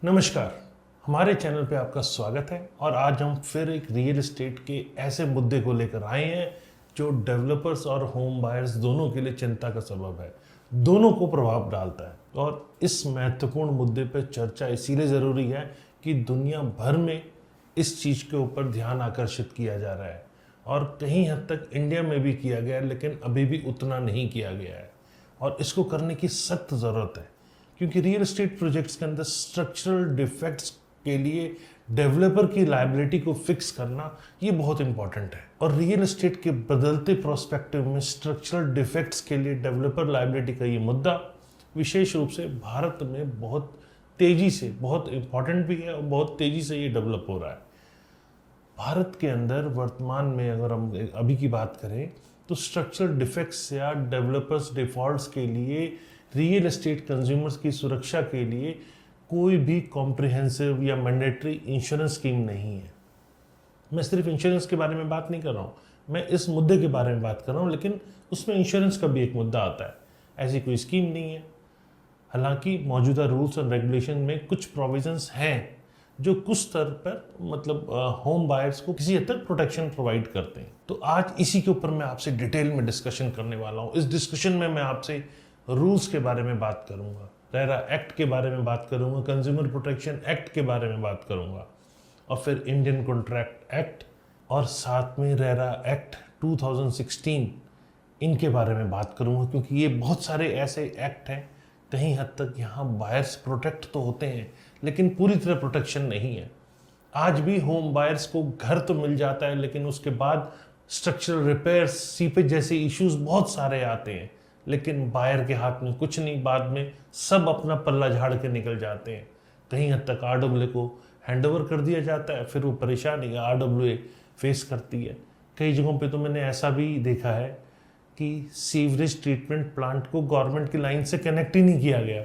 नमस्कार। हमारे चैनल पे आपका स्वागत है और आज हम फिर एक रियल एस्टेट के ऐसे मुद्दे को लेकर आए हैं जो डेवलपर्स और होम बायर्स दोनों के लिए चिंता का सबब है, दोनों को प्रभाव डालता है। और इस महत्वपूर्ण मुद्दे पर चर्चा इसीलिए ज़रूरी है कि दुनिया भर में इस चीज़ के ऊपर ध्यान आकर्षित किया जा रहा है और कहीं हद तक इंडिया में भी किया गया है, लेकिन अभी भी उतना नहीं किया गया है और इसको करने की सख्त ज़रूरत है, क्योंकि रियल एस्टेट प्रोजेक्ट्स के अंदर स्ट्रक्चरल डिफेक्ट्स के लिए डेवलपर की लायबिलिटी को फिक्स करना ये बहुत इंपॉर्टेंट है। और रियल एस्टेट के बदलते प्रोस्पेक्टिव में स्ट्रक्चरल डिफेक्ट्स के लिए डेवलपर लायबिलिटी का ये मुद्दा विशेष रूप से भारत में बहुत तेज़ी से, बहुत इंपॉर्टेंट भी है और बहुत तेज़ी से ये डेवलप हो रहा है। भारत के अंदर वर्तमान में अगर हम अभी की बात करें तो स्ट्रक्चरल डिफेक्ट्स या डेवलपर्स डिफॉल्ट्स के लिए रियल एस्टेट कंज्यूमर्स की सुरक्षा के लिए कोई भी कॉम्प्रिहेंसिव या मैंडेटरी इंश्योरेंस स्कीम नहीं है। मैं सिर्फ इंश्योरेंस के बारे में बात नहीं कर रहा हूँ, मैं इस मुद्दे के बारे में बात कर रहा हूँ, लेकिन उसमें इंश्योरेंस का भी एक मुद्दा आता है। ऐसी कोई स्कीम नहीं है। हालांकि मौजूदा रूल्स और रेगुलेशन में कुछ प्रोविजंस हैं जो कुछ स्तर पर मतलब होम बायर्स को किसी हद तक प्रोटेक्शन प्रोवाइड करते हैं। तो आज इसी के ऊपर मैं आपसे डिटेल में डिस्कशन करने वाला हूँ। इस डिस्कशन में मैं आपसे रूल्स के बारे में बात करूंगा, रेरा एक्ट के बारे में बात करूंगा, कंज्यूमर प्रोटेक्शन एक्ट के बारे में बात करूंगा और फिर इंडियन कॉन्ट्रैक्ट एक्ट और साथ में रेरा एक्ट 2016 इनके बारे में बात करूंगा, क्योंकि ये बहुत सारे ऐसे एक्ट हैं कहीं हद तक यहाँ बायर्स प्रोटेक्ट तो होते हैं लेकिन पूरी तरह प्रोटेक्शन नहीं है। आज भी होम बायर्स को घर तो मिल जाता है, लेकिन उसके बाद स्ट्रक्चरल रिपेयर्स, सीपेज जैसे इश्यूज बहुत सारे आते हैं, लेकिन बायर के हाथ में कुछ नहीं। बाद में सब अपना पल्ला झाड़ के निकल जाते हैं। कहीं हद तक आरडब्ल्यूए को हैंडओवर कर दिया जाता है, फिर वो परेशानी आरडब्ल्यूए फेस करती है। कई जगहों पे तो मैंने ऐसा भी देखा है कि सीवरेज ट्रीटमेंट प्लांट को गवर्नमेंट की लाइन से कनेक्ट ही नहीं किया गया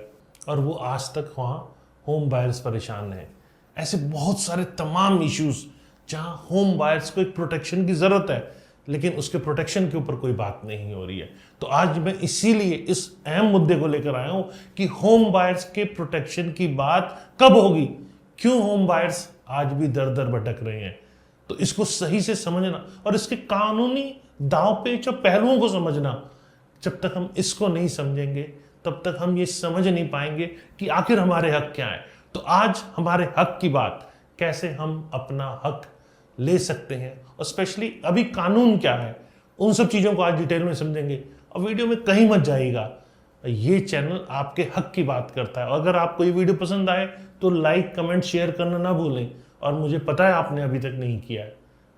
और वो आज तक वहाँ होम बायर्स परेशान हैं। ऐसे बहुत सारे तमाम इश्यूज जहाँ होम बायर्स को एक प्रोटेक्शन की ज़रूरत है, लेकिन उसके प्रोटेक्शन के ऊपर कोई बात नहीं हो रही है। तो आज मैं इसीलिए इस अहम मुद्दे को लेकर आया हूं कि होम बायर्स के प्रोटेक्शन की बात कब होगी, क्यों होम बायर्स आज भी दर दर भटक रहे हैं। तो इसको सही से समझना और इसके कानूनी दांव पेच और पहलुओं को समझना, जब तक हम इसको नहीं समझेंगे तब तक हम ये समझ नहीं पाएंगे कि आखिर हमारे हक क्या है। तो आज हमारे हक की बात, कैसे हम अपना हक ले सकते हैं और स्पेशली अभी कानून क्या है, उन सब चीज़ों को आज डिटेल में समझेंगे। और वीडियो में कहीं मत जाइएगा, ये चैनल आपके हक की बात करता है। अगर आपको ये वीडियो पसंद आए तो लाइक, कमेंट, शेयर करना ना भूलें। और मुझे पता है आपने अभी तक नहीं किया है,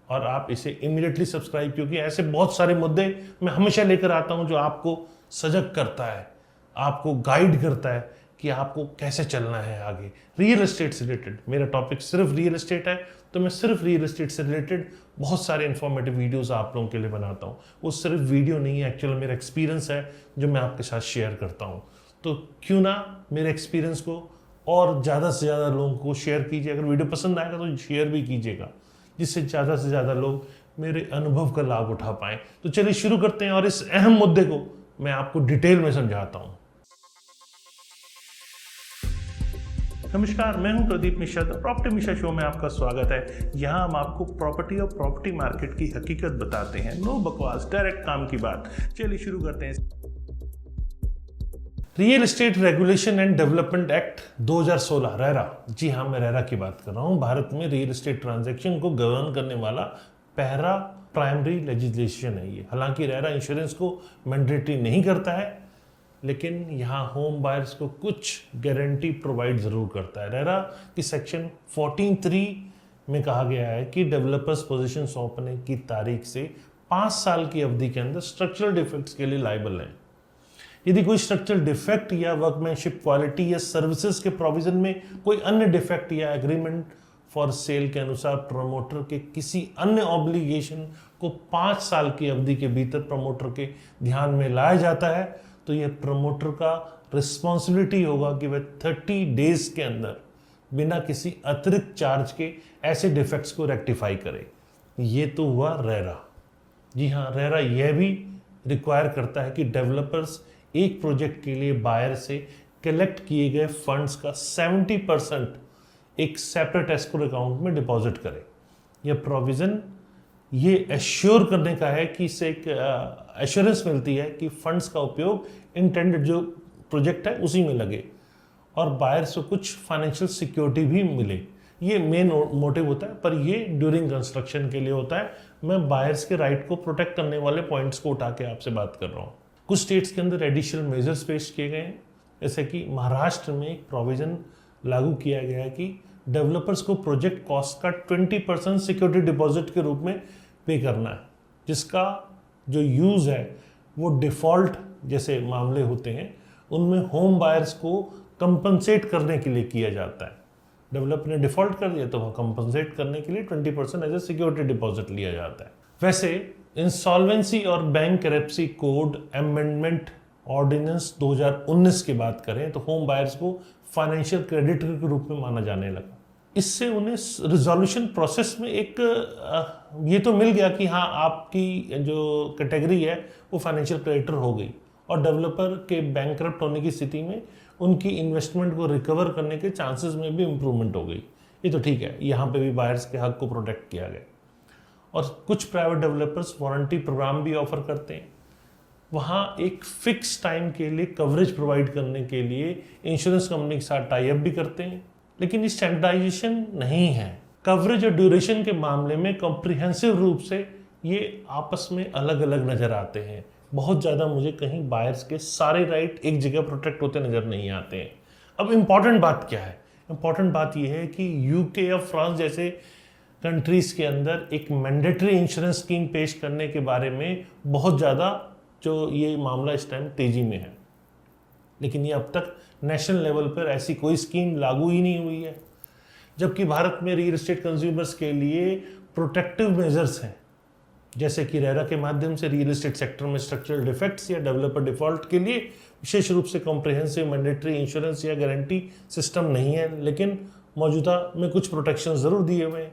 और आप इसे इमीडिएटली सब्सक्राइब, क्योंकि ऐसे बहुत सारे मुद्दे मैं हमेशा लेकर आता हूँ जो आपको सजग करता है, आपको गाइड करता है कि आपको कैसे चलना है आगे रियल एस्टेट से रिलेटेड। मेरा टॉपिक सिर्फ रियल एस्टेट है, तो मैं सिर्फ रियल एस्टेट से रिलेटेड बहुत सारे इंफॉर्मेटिव वीडियोस आप लोगों के लिए बनाता हूँ। वो सिर्फ वीडियो नहीं है, एक्चुअल मेरा एक्सपीरियंस है जो मैं आपके साथ शेयर करता हूँ। तो क्यों ना मेरे एक्सपीरियंस को और ज़्यादा से ज़्यादा लोगों को शेयर कीजिए। अगर वीडियो पसंद आएगा तो शेयर भी कीजिएगा, जिससे ज़्यादा से ज़्यादा लोग मेरे अनुभव का लाभ उठा पाएँ। तो चलिए शुरू करते हैं और इस अहम मुद्दे को मैं आपको डिटेल में समझाता हूँ। नमस्कार, मैं हूं प्रदीप मिश्रा। प्रॉपर्टी मिश्रा शो में आपका स्वागत है। यहां हम आपको प्रॉपर्टी और प्रॉपर्टी मार्केट की हकीकत बताते हैं। नो बकवास, डायरेक्ट काम की बात। चलिए शुरू करते हैं। Real estate regulation and development act 2016 RERA, जी हाँ मैं रेरा की बात कर रहा हूँ। भारत में रियल एस्टेट ट्रांजैक्शन को गवर्न करने वाला पहला प्राइमरी लेजिस्लेशन है ये। हालांकि रेरा इंश्योरेंस को मैंडेटरी नहीं करता है, लेकिन यहाँ होम बायर्स को कुछ गारंटी प्रोवाइड ज़रूर करता है। रेरा की सेक्शन 14(3) में कहा गया है कि डेवलपर्स पोजीशन सौंपने की तारीख से 5 साल की अवधि के अंदर स्ट्रक्चरल डिफेक्ट्स के लिए लायबल हैं। यदि कोई स्ट्रक्चरल डिफेक्ट या वर्कमैनशिप क्वालिटी या सर्विसेज के प्रोविजन में कोई अन्य डिफेक्ट या एग्रीमेंट फॉर सेल के अनुसार प्रमोटर के किसी अन्य ऑब्लिगेशन को 5 साल की अवधि के भीतर प्रमोटर के ध्यान में लाया जाता है, तो यह प्रमोटर का रिस्पॉन्सिबिलिटी होगा कि वह 30 डेज के अंदर बिना किसी अतिरिक्त चार्ज के ऐसे डिफेक्ट्स को रेक्टिफाई करे। ये तो हुआ रेरा। जी हाँ, रेरा यह भी रिक्वायर करता है कि डेवलपर्स एक प्रोजेक्ट के लिए बायर से कलेक्ट किए गए फंड्स का 70% एक सेपरेट एस्क्रो अकाउंट में डिपॉजिट करे। यह प्रोविज़न ये एश्योर करने का है कि इससे एक एश्योरेंस मिलती है कि फंड्स का उपयोग इंटेंडेड जो प्रोजेक्ट है उसी में लगे और बायर्स को कुछ फाइनेंशियल सिक्योरिटी भी मिले। ये मेन मोटिव होता है, पर ये ड्यूरिंग कंस्ट्रक्शन के लिए होता है। मैं बायर्स के राइट को प्रोटेक्ट करने वाले पॉइंट्स को उठा के आपसे बात कर रहा हूँ। कुछ स्टेट्स के अंदर एडिशनल मेजर्स पेश किए गए हैं, जैसे कि महाराष्ट्र में एक प्रोविजन लागू किया गया है कि डेवलपर्स को प्रोजेक्ट कॉस्ट का 20% सिक्योरिटी डिपॉजिट के रूप में पे करना है, जिसका जो यूज़ है वो डिफ़ॉल्ट जैसे मामले होते हैं उनमें होम बायर्स को कंपनसेट करने के लिए किया जाता है। डेवलपर ने डिफ़ॉल्ट कर दिया तो वह कंपनसेट करने के लिए 20% एज ए सिक्योरिटी डिपॉजिट लिया जाता है। वैसे इंसॉल्वेंसी और बैंक करप्सी कोड अमेंडमेंट ऑर्डिनेंस 2019 की बात करें तो होम बायर्स को फाइनेंशियल क्रेडिटर के रूप में माना जाने लगा। इससे उन्हें रिजोल्यूशन प्रोसेस में एक ये तो मिल गया कि हाँ आपकी जो कैटेगरी है वो फाइनेंशियल क्रेडिटर हो गई, और डेवलपर के बैंकरप्ट होने की स्थिति में उनकी इन्वेस्टमेंट को रिकवर करने के चांसेस में भी इम्प्रूवमेंट हो गई। ये तो ठीक है, यहाँ पे भी बायर्स के हक को प्रोटेक्ट किया गया। और कुछ प्राइवेट डेवलपर्स वारंटी प्रोग्राम भी ऑफर करते हैं। वहाँ एक फिक्स टाइम के लिए कवरेज प्रोवाइड करने के लिए इंश्योरेंस कंपनी के साथ टाई अप भी करते हैं, लेकिन ये स्टैंडर्डाइजेशन नहीं है। कवरेज और ड्यूरेशन के मामले में कॉम्प्रिहेंसिव रूप से ये आपस में अलग अलग नज़र आते हैं। बहुत ज़्यादा मुझे कहीं बायर्स के सारे राइट एक जगह प्रोटेक्ट होते नज़र नहीं आते हैं। अब इम्पॉर्टेंट बात क्या है? इम्पॉर्टेंट बात यह है कि यूके या फ्रांस जैसे कंट्रीज़ के अंदर एक मैंडेटरी इंश्योरेंस स्कीम पेश करने के बारे में बहुत ज़्यादा जो ये मामला इस टाइम तेज़ी में है, लेकिन ये अब तक नेशनल लेवल पर ऐसी कोई स्कीम लागू ही नहीं हुई है। जबकि भारत में रियल एस्टेट कंज्यूमर्स के लिए प्रोटेक्टिव मेजर्स हैं, जैसे कि रेरा के माध्यम से रियल एस्टेट सेक्टर में स्ट्रक्चरल डिफेक्ट्स या डेवलपर डिफॉल्ट के लिए विशेष रूप से कॉम्प्रिहेंसिव मैंडेटरी इंश्योरेंस या गारंटी सिस्टम नहीं है, लेकिन मौजूदा में कुछ प्रोटेक्शन ज़रूर दिए हुए हैं,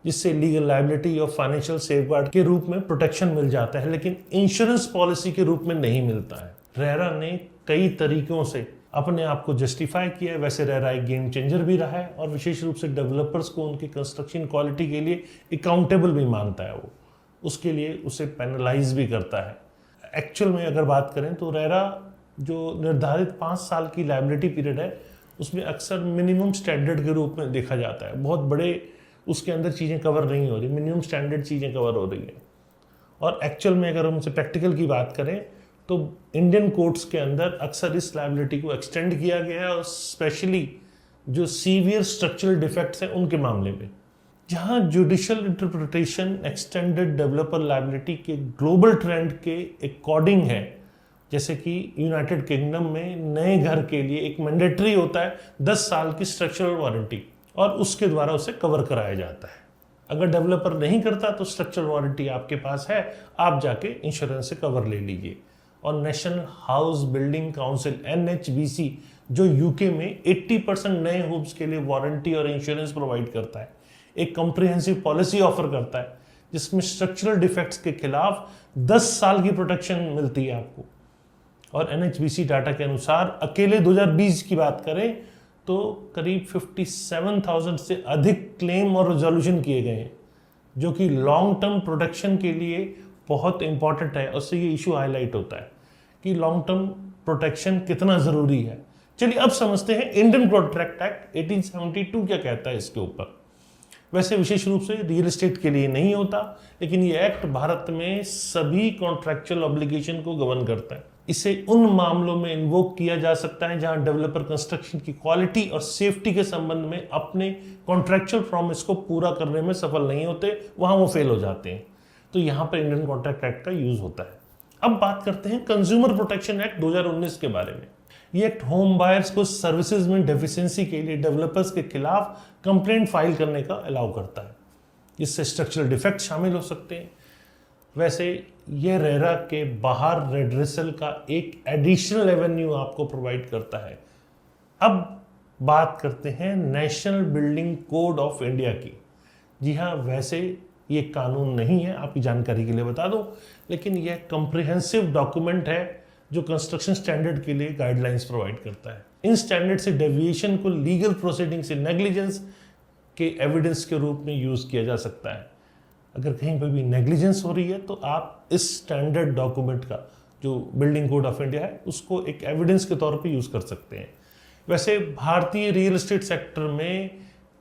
जिससे लीगल लायबिलिटी और फाइनेंशियल सेफगार्ड के रूप में प्रोटेक्शन मिल जाता है, लेकिन इंश्योरेंस पॉलिसी के रूप में नहीं मिलता है। रेरा ने कई तरीकों से अपने आप को जस्टिफाई किया है। वैसे रेरा एक गेम चेंजर भी रहा है और विशेष रूप से डेवलपर्स को उनकी कंस्ट्रक्शन क्वालिटी के लिए अकाउंटेबल भी मानता है। वो उसके लिए उसे पेनलाइज भी करता है। एक्चुअल में अगर बात करें तो रेरा जो निर्धारित 5 साल की लायबिलिटी पीरियड है उसमें अक्सर मिनिमम स्टैंडर्ड के रूप में देखा जाता है। बहुत बड़े उसके अंदर चीज़ें कवर नहीं हो रही, मिनिमम स्टैंडर्ड चीज़ें कवर हो रही हैं। और एक्चुअल में अगर हमसे प्रैक्टिकल की बात करें तो इंडियन कोर्ट्स के अंदर अक्सर इस लायबिलिटी को एक्सटेंड किया गया है, और स्पेशली जो सीवियर स्ट्रक्चरल डिफेक्ट्स हैं उनके मामले में, जहां judicial interpretation extended developer liability के ग्लोबल ट्रेंड के अकॉर्डिंग है। जैसे कि यूनाइटेड किंगडम में नए घर के लिए एक मैंडेटरी होता है 10 साल की स्ट्रक्चरल वारंटी, और उसके द्वारा उसे कवर कराया जाता है। अगर डेवलपर नहीं करता तो स्ट्रक्चरल वारंटी आपके पास है, आप जाके इंश्योरेंस से कवर ले लीजिए। और national house building council NHBC जो यूके में 80% नए होम्स के लिए वारंटी और इंश्योरेंस प्रोवाइड करता है, एक कॉम्प्रिहेंसिव पॉलिसी ऑफर करता है जिसमें स्ट्रक्चरल डिफेक्ट्स के खिलाफ 10 साल की प्रोटेक्शन मिलती है आपको। और NHBC डाटा के अनुसार अकेले 2020 की बात करें तो करीब 57,000 से अधिक क्लेम और रिजोल्यूशन किए गए हैं, जो कि लॉन्ग टर्म प्रोटेक्शन के लिए बहुत इंपॉर्टेंट है। उससे ये इशू हाईलाइट होता है कि लॉन्ग टर्म प्रोटेक्शन कितना ज़रूरी है। चलिए अब समझते हैं इंडियन कॉन्ट्रैक्ट एक्ट 1872 क्या कहता है इसके ऊपर। वैसे विशेष रूप से रियल एस्टेट के लिए नहीं होता, लेकिन ये एक्ट भारत में सभी कॉन्ट्रैक्चुअल ऑब्लिगेशन को गवर्न करता है। इसे उन मामलों में इन्वोक किया जा सकता है जहां डेवलपर कंस्ट्रक्शन की क्वालिटी और सेफ्टी के संबंध में अपने कॉन्ट्रैक्चुअल प्रॉमिस को पूरा करने में सफल नहीं होते, वहां वो फेल हो जाते हैं। तो यहाँ पर इंडियन कॉन्ट्रैक्ट एक्ट का यूज होता है। अब बात करते हैं कंज्यूमर प्रोटेक्शन एक्ट 2019 के बारे में। ये एक्ट होम बायर्स को सर्विसेज में डेफिशिएंसी के लिए डेवलपर्स के खिलाफ कंप्लेंट फाइल करने का अलाउ करता है, जिससे स्ट्रक्चरल डिफेक्ट शामिल हो सकते हैं। वैसे ये रेरा के बाहर रेड्रेसल का एक एडिशनल एवेन्यू आपको प्रोवाइड करता है। अब बात करते हैं national building code of India की। जी हाँ, वैसे ये कानून नहीं है, आपकी जानकारी के लिए बता दूं, लेकिन यह कॉम्प्रिहेंसिव डॉक्यूमेंट है जो कंस्ट्रक्शन स्टैंडर्ड के लिए गाइडलाइंस प्रोवाइड करता है। इन स्टैंडर्ड से डेविएशन को लीगल प्रोसीडिंग से नेग्लिजेंस के एविडेंस के रूप में यूज किया जा सकता है। अगर कहीं पर भी नेग्लिजेंस हो रही है तो आप इस स्टैंडर्ड डॉक्यूमेंट का जो बिल्डिंग कोड ऑफ इंडिया है उसको एक एविडेंस के तौर पे यूज कर सकते हैं। वैसे भारतीय रियल एस्टेट सेक्टर में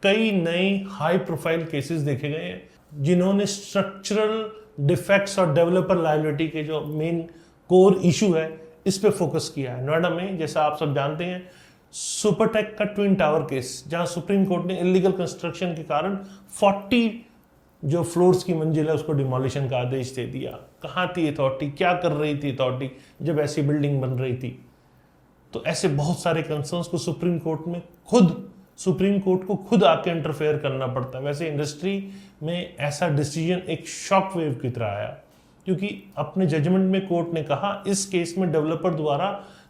कई नए हाई प्रोफाइल केसेस देखे गए हैं जिन्होंने स्ट्रक्चरल डिफेक्ट्स और डेवलपर लायबिलिटी के जो मेन कोर इशू है इस पे फोकस किया है। नोएडा में जैसा आप सब जानते हैं सुपरटेक का ट्विन टावर केस, जहां सुप्रीम कोर्ट ने इलीगल कंस्ट्रक्शन के कारण 40 जो फ्लोर्स की मंजिल है उसको डिमोलिशन का आदेश दे दिया। कहाँ थी अथॉरिटी, क्या कर रही थी अथॉरिटी जब ऐसी बिल्डिंग बन रही थी? तो ऐसे बहुत सारे कंसर्न्स को सुप्रीम कोर्ट को खुद आके इंटरफेयर करना पड़ता है। वैसे इंडस्ट्री में ऐसा डिसीजन एक शॉक वेव की तरह आया, क्योंकि अपने जजमेंट में कोर्ट ने कहा इस केस में डेवलपर द्वारा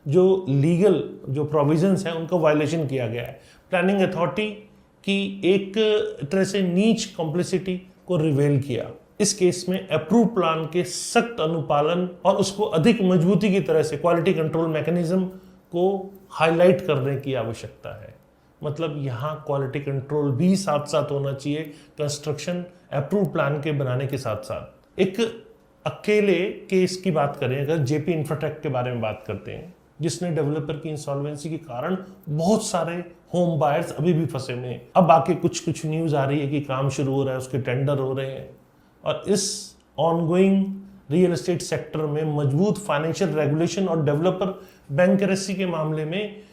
जो लीगल जो प्रोविजंस हैं उनका वायलेशन किया गया है। प्लानिंग अथॉरिटी की एक तरह से नीच कॉम्प्लिसिटी को रिवेल किया। इस केस में अप्रूव प्लान के सख्त अनुपालन और उसको अधिक मजबूती की तरह से क्वालिटी कंट्रोल मैकेनिज्म को हाईलाइट करने की आवश्यकता है। मतलब यहाँ क्वालिटी कंट्रोल भी साथ साथ होना चाहिए कंस्ट्रक्शन अप्रूव प्लान के बनाने के साथ साथ। एक अकेले केस की बात करें, अगर जेपी इंफ्राटेक के बारे में बात करते हैं, जिसने डेवलपर की इंसॉल्वेंसी के कारण बहुत सारे होम बायर्स अभी भी फंसे हुए हैं। अब आके कुछ न्यूज आ रही है कि काम शुरू हो रहा है, उसके टेंडर हो रहे हैं। और इस ऑनगोइंग रियल एस्टेट सेक्टर में मजबूत फाइनेंशियल रेगुलेशन और डेवलपर बैंकरेसी के मामले में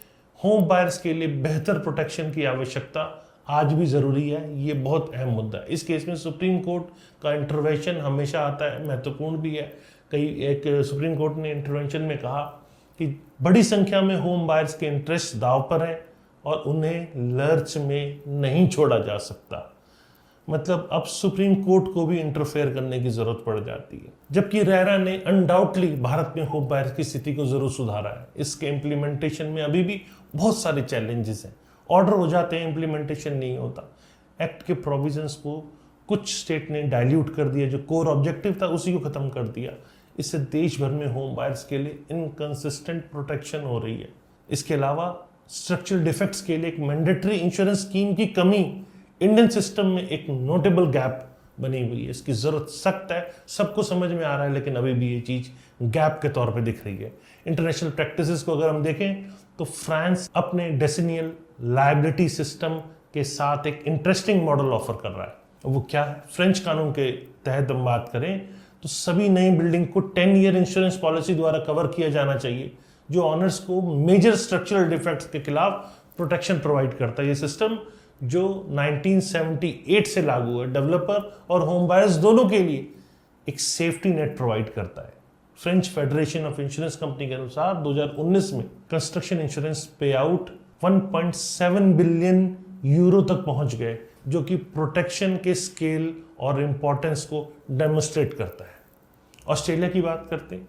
होम बायर्स के लिए बेहतर प्रोटेक्शन की आवश्यकता आज भी जरूरी है। ये बहुत अहम मुद्दा है। इस केस में सुप्रीम कोर्ट का इंटरवेंशन हमेशा आता है, महत्वपूर्ण भी है। एक सुप्रीम कोर्ट ने इंटरवेंशन में कहा कि बड़ी संख्या में होम बायर्स के इंटरेस्ट दांव पर हैं और उन्हें लर्च में नहीं छोड़ा जा सकता। मतलब अब सुप्रीम कोर्ट को भी इंटरफेयर करने की जरूरत पड़ जाती है। जबकि रेरा ने अनडाउटली भारत में होम बायर्स की स्थिति को जरूर सुधारा है। इसके इम्प्लीमेंटेशन में अभी भी बहुत सारे चैलेंजेस हैं। ऑर्डर हो जाते हैं, इम्प्लीमेंटेशन नहीं होता। एक्ट के प्रोविजंस को कुछ स्टेट ने डाइल्यूट कर दिया, जो कोर ऑब्जेक्टिव था उसी को खत्म कर दिया। इससे देश भर में होम बायर्स के लिए इनकंसिस्टेंट प्रोटेक्शन हो रही है। इसके अलावा स्ट्रक्चरल डिफेक्ट्स के लिए एक मैंडेटरी इंश्योरेंस स्कीम की कमी इंडियन सिस्टम में एक नोटेबल गैप बनी हुई है। इसकी जरूरत सख्त है, सबको समझ में आ रहा है, लेकिन अभी भी ये चीज गैप के तौर पे दिख रही है। इंटरनेशनल प्रैक्टिसेस को अगर हम देखें तो फ्रांस अपने डेसिनियल लायबिलिटी सिस्टम के साथ एक इंटरेस्टिंग मॉडल ऑफर कर रहा है। वो क्या है? फ्रेंच कानून के तहत हम बात करें तो सभी नई बिल्डिंग को 10 ईयर इंश्योरेंस पॉलिसी द्वारा कवर किया जाना चाहिए, जो ऑनर्स को मेजर स्ट्रक्चरल डिफेक्ट्स के खिलाफ प्रोटेक्शन प्रोवाइड करता है। ये सिस्टम जो 1978 से लागू है, डेवलपर और होम बायर्स दोनों के लिए एक सेफ्टी नेट प्रोवाइड करता है। French federation of insurance company के अनुसार 2019 में कंस्ट्रक्शन इंश्योरेंस पे आउट 1.7 बिलियन यूरो तक पहुंच गए, जो कि प्रोटेक्शन के स्केल और इंपॉर्टेंस को डेमोस्ट्रेट करता है। ऑस्ट्रेलिया की बात करते हैं।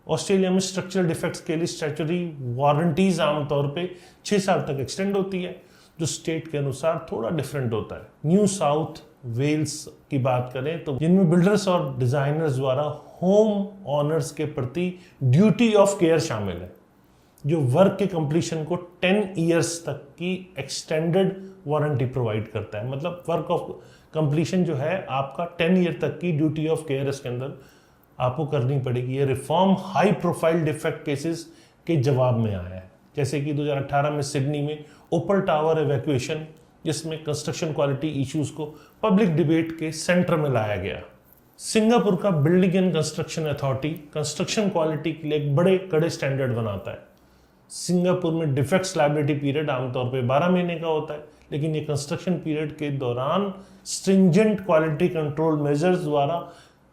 ऑस्ट्रेलिया में स्ट्रक्चरल डिफेक्ट्स के लिए स्टैट्यूटरी वारंटीज आमतौर पे 6 साल तक एक्सटेंड होती है, जो स्टेट के अनुसार थोड़ा डिफरेंट होता है। न्यू साउथ वेल्स की बात करें तो जिनमें बिल्डर्स और डिजाइनर्स द्वारा होम ऑनर्स के प्रति ड्यूटी ऑफ केयर शामिल है, जो वर्क के कंप्लीशन को 10 इयर्स तक की एक्सटेंडेड वारंटी प्रोवाइड करता है। मतलब वर्क ऑफ कंप्लीशन जो है आपका 10 ईयर तक की ड्यूटी ऑफ केयर इसके अंदर आपको करनी पड़ेगी। ये reform high profile defect cases के जवाब में आया है, जैसे कि 2018 में सिडनी में ओपल टावर इवैक्यूएशन, जिसमें कंस्ट्रक्शन क्वालिटी इश्यूज को पब्लिक डिबेट के सेंटर में लाया गया। सिंगापुर का building and construction authority construction quality के लिए एक बड़े कड़े स्टैंडर्ड बनाता है। सिंगापुर में डिफेक्ट्स लायबिलिटी पीरियड आमतौर पे 12 महीने का होता है, लेकिन ये कंस्ट्रक्शन पीरियड के दौरान स्ट्रिंजेंट क्वालिटी कंट्रोल मेजर्स द्वारा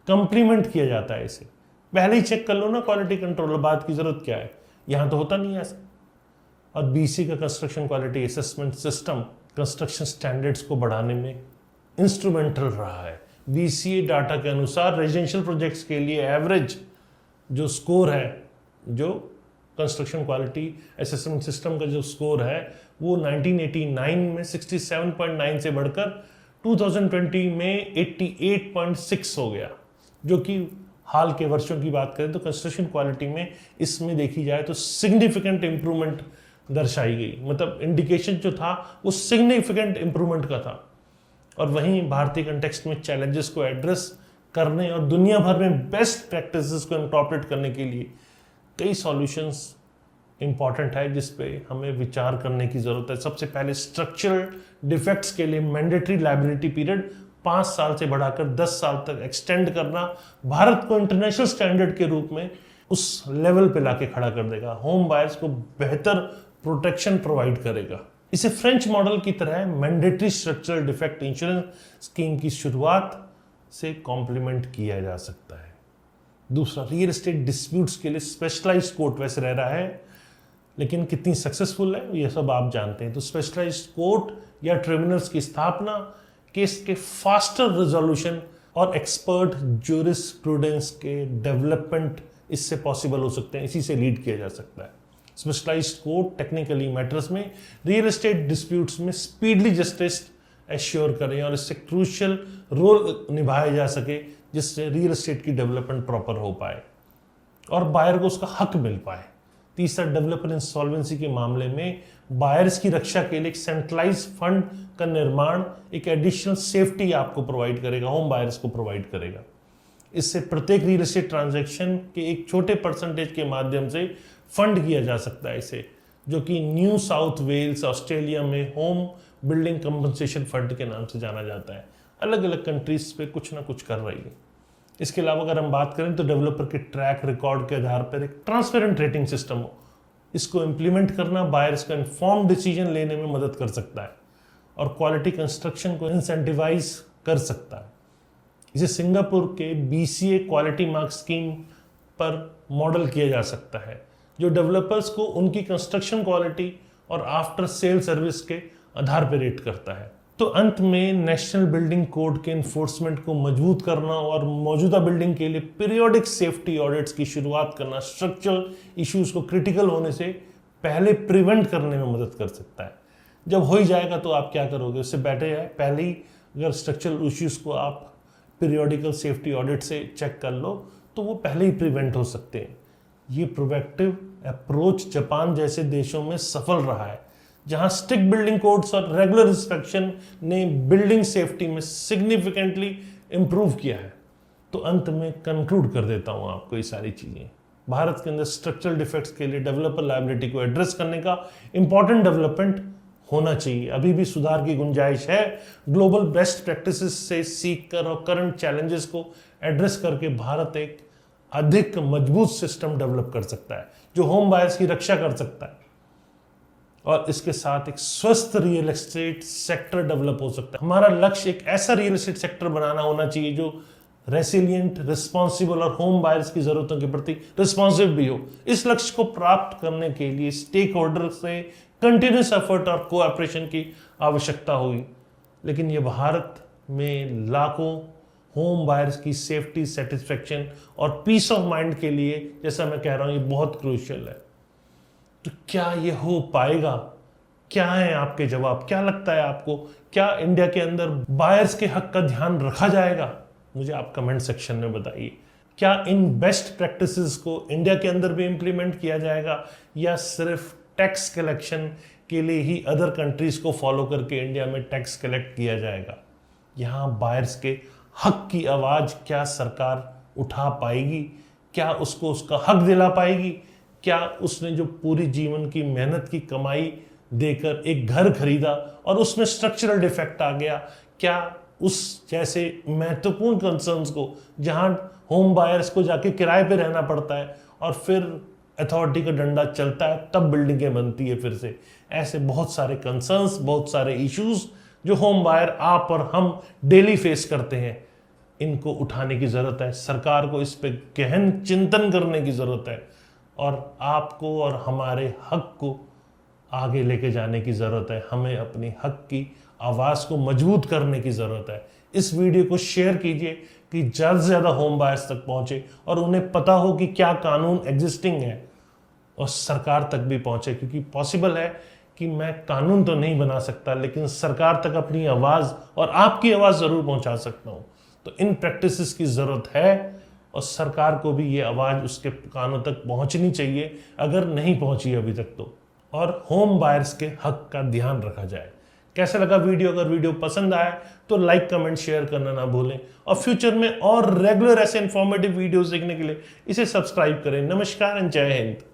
कंप्लीमेंट किया जाता है। इसे पहले ही चेक कर लो ना क्वालिटी कंट्रोल, बात की जरूरत क्या है? यहाँ तो होता नहीं है ऐसा। और बीसी का construction quality assessment system construction standards को बढ़ाने में इंस्ट्रूमेंटल रहा है। बीसीए डाटा के अनुसार रेजिडेंशियल प्रोजेक्ट्स के लिए एवरेज जो स्कोर है, जो कंस्ट्रक्शन क्वालिटी असेसमेंट सिस्टम का जो स्कोर है, वो 1989 में 67.9 से बढ़कर 2020 में 88.6 हो गया, जो कि हाल के वर्षों की बात करें तो कंस्ट्रक्शन क्वालिटी में इसमें देखी जाए तो सिग्निफिकेंट इंप्रूवमेंट दर्शाई गई, मतलब इंडिकेशन जो था वो सिग्निफिकेंट इंप्रूवमेंट का था। और वहीं भारतीय कंटेक्स्ट में चैलेंजेस को एड्रेस करने और दुनिया भर में बेस्ट प्रैक्टिसेस को इनकॉर्पोरेट करने के लिए कई सॉल्यूशंस इंपॉर्टेंट है जिस पे हमें विचार करने की जरूरत है। सबसे पहले स्ट्रक्चरल डिफेक्ट्स के लिए मैंडेटरी लायबिलिटी पीरियड 5 साल से बढ़ाकर 10 साल तक एक्सटेंड करना भारत को इंटरनेशनल स्टैंडर्ड के रूप में उस लेवल पे लाके खड़ा कर देगा, होम बायर्स को बेहतर प्रोटेक्शन प्रोवाइड करेगा। इसे फ्रेंच मॉडल की तरह mandatory structural defect insurance scheme की शुरुआत से कॉम्प्लीमेंट किया जा सकता है। दूसरा, रियल एस्टेट डिस्प्यूट्स के लिए स्पेशलाइज्ड कोर्ट वैसे रह रहा है, लेकिन कितनी सक्सेसफुल है ये सब आप जानते हैं। तो स्पेशलाइज्ड कोर्ट या ट्रिब्यूनल्स की स्थापना, केस के फास्टर रिजोल्यूशन और एक्सपर्ट ज्यूरिस्प्रूडेंस के डेवलपमेंट इससे पॉसिबल हो सकते हैं, इसी से लीड किया जा सकता है। स्पेशलाइज्ड कोर्ट टेक्निकली मैटर्स में रियल एस्टेट डिस्प्यूट्स में स्पीडली जस्टिस एश्योर करें और इससे क्रूशियल रोल निभाया जा सके जिससे रियल एस्टेट की डेवलपमेंट प्रॉपर हो पाए और बायर को उसका हक मिल पाए। तीसरा, डेवलपर इंसॉल्वेंसी के मामले में बायर्स की रक्षा के लिए एक सेंट्रलाइज फंड का निर्माण एक एडिशनल सेफ्टी आपको प्रोवाइड करेगा, होम बायर्स को प्रोवाइड करेगा। इससे प्रत्येक रियल एस्टेट ट्रांजैक्शन के एक छोटे परसेंटेज के माध्यम से फंड किया जा सकता है इसे, जो कि न्यू साउथ वेल्स ऑस्ट्रेलिया में होम बिल्डिंग कंपनसेशन फंड के नाम से जाना जाता है। अलग अलग कंट्रीज पे कुछ ना कुछ कर रही है। इसके अलावा अगर हम बात करें तो डेवलपर के ट्रैक रिकॉर्ड के आधार पर एक ट्रांसपेरेंट रेटिंग सिस्टम हो, इसको इम्प्लीमेंट करना बायर्स का इन्फॉर्म डिसीजन लेने में मदद कर सकता है और क्वालिटी कंस्ट्रक्शन को इंसेंटिवाइज कर सकता है। इसे सिंगापुर के BCA क्वालिटी मार्क स्कीम पर मॉडल किया जा सकता है, जो डेवलपर्स को उनकी कंस्ट्रक्शन क्वालिटी और आफ्टर सेल सर्विस के आधार पर रेट करता है। तो अंत में नेशनल बिल्डिंग कोड के इन्फोर्समेंट को मजबूत करना और मौजूदा बिल्डिंग के लिए पीरियोडिक सेफ्टी ऑडिट्स की शुरुआत करना स्ट्रक्चरल इश्यूज को क्रिटिकल होने से पहले प्रिवेंट करने में मदद कर सकता है। जब हो ही जाएगा तो आप क्या करोगे, उससे बेटर है पहले ही अगर स्ट्रक्चरल इश्यूज को आप पीरियोडिकल सेफ्टी ऑडिट से चेक कर लो तो वो पहले ही प्रिवेंट हो सकते हैं। ये प्रोएक्टिव अप्रोच जापान जैसे देशों में सफल रहा है, जहां स्ट्रिक्ट बिल्डिंग कोड्स और रेगुलर इंस्पेक्शन ने बिल्डिंग सेफ्टी में सिग्निफिकेंटली इंप्रूव किया है। तो अंत में कंक्लूड कर देता हूं आपको ये सारी चीजें। भारत के अंदर स्ट्रक्चरल डिफेक्ट्स के लिए डेवलपर लायबिलिटी को एड्रेस करने का इंपॉर्टेंट डेवलपमेंट होना चाहिए। अभी भी सुधार की गुंजाइश है। ग्लोबल बेस्ट प्रैक्टिसेस से सीखकर और करंट चैलेंजेस को एड्रेस करके भारत एक अधिक मजबूत सिस्टम डेवलप कर सकता है जो होम बायर्स की रक्षा कर सकता है और इसके साथ एक स्वस्थ रियल एस्टेट सेक्टर डेवलप हो सकता है। हमारा लक्ष्य एक ऐसा रियल एस्टेट सेक्टर बनाना होना चाहिए जो रेसिलियंट, रिस्पॉन्सिबल और होम बायर्स की जरूरतों के प्रति रिस्पॉन्सिव भी हो। इस लक्ष्य को प्राप्त करने के लिए स्टेक होल्डर से कंटिन्यूस एफर्ट और कोऑपरेशन की आवश्यकता होगी, लेकिन ये भारत में लाखों होम बायर्स की सेफ्टी, सेटिस्फेक्शन और पीस ऑफ माइंड के लिए, जैसा मैं कह रहा हूं, ये बहुत क्रूशियल है। तो क्या ये हो पाएगा? क्या है आपके जवाब? क्या लगता है आपको? क्या इंडिया के अंदर बायर्स के हक का ध्यान रखा जाएगा? मुझे आप कमेंट सेक्शन में बताइए। क्या इन बेस्ट प्रैक्टिसेस को इंडिया के अंदर भी इंप्लीमेंट किया जाएगा या सिर्फ टैक्स कलेक्शन के लिए ही अदर कंट्रीज को फॉलो करके इंडिया में टैक्स कलेक्ट किया जाएगा? यहाँ बायर्स के हक की आवाज क्या सरकार उठा पाएगी? क्या उसको उसका हक दिला पाएगी? क्या उसने जो पूरी जीवन की मेहनत की कमाई देकर एक घर खरीदा और उसमें स्ट्रक्चरल डिफेक्ट आ गया, क्या उस जैसे महत्वपूर्ण कंसर्न्स को, जहां होम बायर्स को जाके किराए पे रहना पड़ता है और फिर अथॉरिटी का डंडा चलता है तब बिल्डिंगें बनती है फिर से, ऐसे बहुत सारे कंसर्न्स, बहुत सारे इश्यूज जो होम बायर, आप और हम डेली फेस करते हैं, इनको उठाने की जरूरत है। सरकार को इस पे गहन चिंतन करने की जरूरत है और आपको और हमारे हक को आगे लेके जाने की ज़रूरत है। हमें अपनी हक की आवाज़ को मजबूत करने की ज़रूरत है। इस वीडियो को शेयर कीजिए कि ज़्यादा से ज़्यादा होम बायर्स तक पहुँचे और उन्हें पता हो कि क्या कानून एग्जिस्टिंग है और सरकार तक भी पहुँचे, क्योंकि पॉसिबल है कि मैं कानून तो नहीं बना सकता लेकिन सरकार तक अपनी आवाज़ और आपकी आवाज़ ज़रूर पहुँचा सकता हूँ। तो इन प्रैक्टिसेस की ज़रूरत है और सरकार को भी ये आवाज़ उसके कानों तक पहुंचनी चाहिए अगर नहीं पहुंची अभी तक तो। और होम बायर्स के हक का ध्यान रखा जाए। कैसा लगा वीडियो? अगर वीडियो पसंद आए तो लाइक, कमेंट, शेयर करना ना भूलें और फ्यूचर में और रेगुलर ऐसे इंफॉर्मेटिव वीडियोस देखने के लिए इसे सब्सक्राइब करें। नमस्कार एंड जय हिंद।